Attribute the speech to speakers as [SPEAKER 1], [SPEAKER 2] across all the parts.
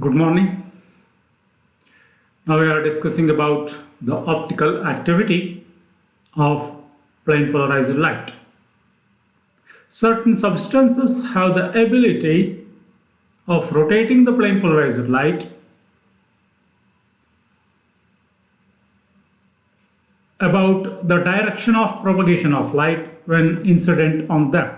[SPEAKER 1] Good morning. Now we are discussing about the optical activity of plane polarized light. Certain substances have the ability of rotating the plane polarized light about the direction of propagation of light when incident on them.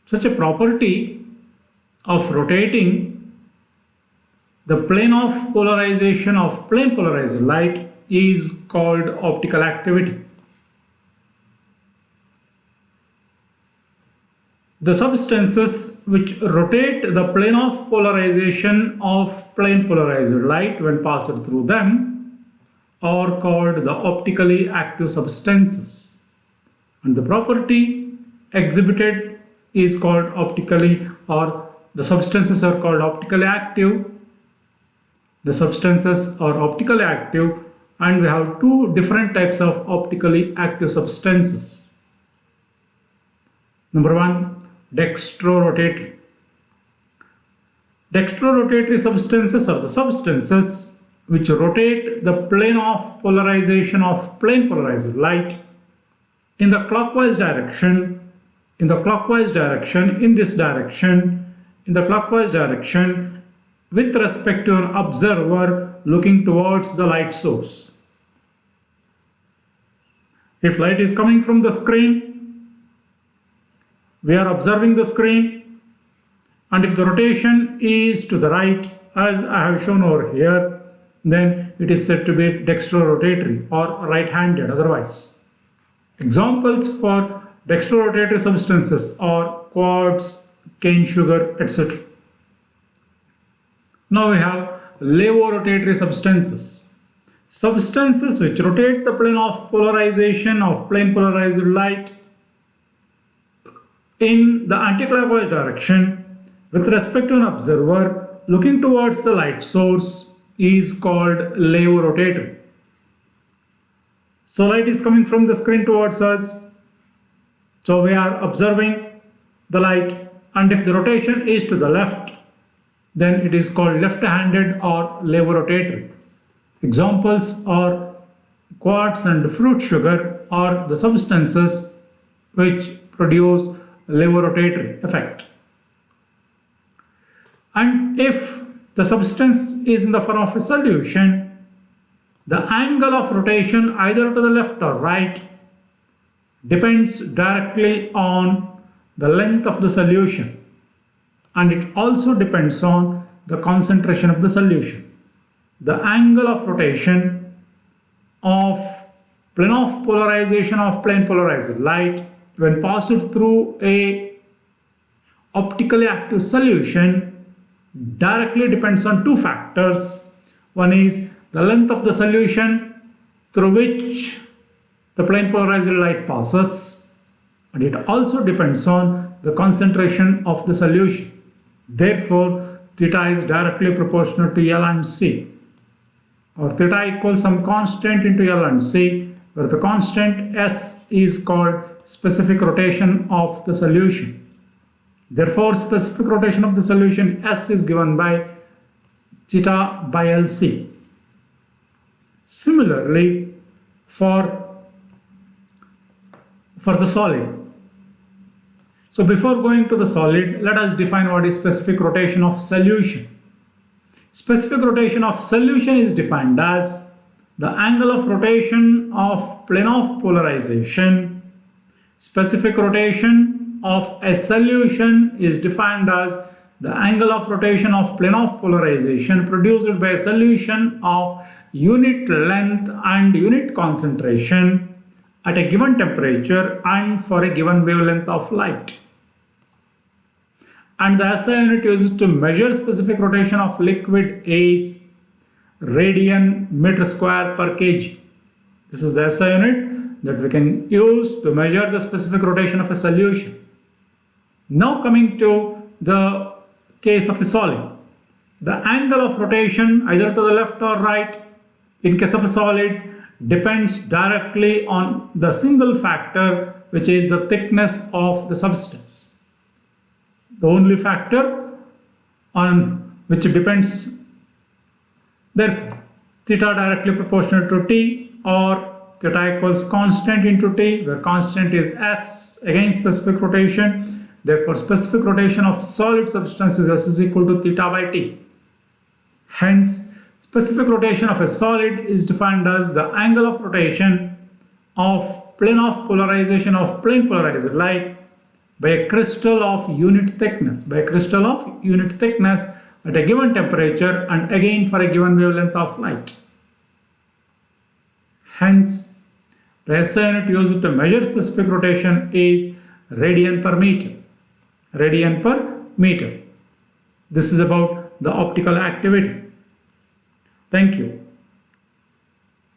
[SPEAKER 1] Such a property of rotating the plane of polarization of plane polarized light is called optical activity. The substances which rotate the plane of polarization of plane polarized light when passed through them are called the optically active substances, and the property exhibited is called optically, or the substances are called optically active. The substances are optically active, and we have two different types of optically active substances. Number one, dextrorotatory. Dextrorotatory substances are the substances which rotate the plane of polarization of plane polarized light in the clockwise direction, in the clockwise direction, in this direction, in the clockwise direction with respect to an observer looking towards the light source. If light is coming from the screen, we are observing the screen, and if the rotation is to the right, as I have shown over here, then it is said to be dextrorotatory or right-handed otherwise. Examples for dextrorotatory substances are quartz, cane sugar, etc. Now we have levorotatory substances. Substances which rotate the plane of polarization of plane polarized light in the anticlockwise direction with respect to an observer looking towards the light source is called levorotatory. So light is coming from the screen towards us. So we are observing the light, and if the rotation is to the left, then it is called left-handed or levorotatory. Examples are quartz and fruit sugar are the substances which produce levorotatory effect. And if the substance is in the form of a solution, the angle of rotation either to the left or right depends directly on the length of the solution, and it also depends on the concentration of the solution. The angle of rotation of plane of polarization of plane polarized light when passed through a optically active solution directly depends on two factors. One is the length of the solution through which the plane polarized light passes, and it also depends on the concentration of the solution. Therefore, theta is directly proportional to L and C, or theta equals some constant into L and C, where the constant S is called specific rotation of the solution. Therefore, specific rotation of the solution S is given by theta by LC. Similarly, for the solid. So before going to the solid, let us define what is specific rotation of solution. Specific rotation of solution is defined as the angle of rotation of plane of polarization. Specific rotation of a solution is defined as the angle of rotation of plane of polarization produced by a solution of unit length and unit concentration at a given temperature and for a given wavelength of light. And the SI unit used to measure specific rotation of liquid is radian meter square per kg. This is the SI unit that we can use to measure the specific rotation of a solution. Now coming to the case of a solid. The angle of rotation either to the left or right in case of a solid depends directly on the single factor, which is the thickness of the substance. The only factor on which depends, therefore, theta directly proportional to t, or theta equals constant into t, where constant is s, again specific rotation. Therefore, specific rotation of solid substances s is equal to theta by t. Hence, specific rotation of a solid is defined as the angle of rotation of plane of polarization of plane polarized light by a crystal of unit thickness, at a given temperature and again for a given wavelength of light. Hence, the SI unit used to measure specific rotation is radian per meter. This is about the optical activity. Thank you.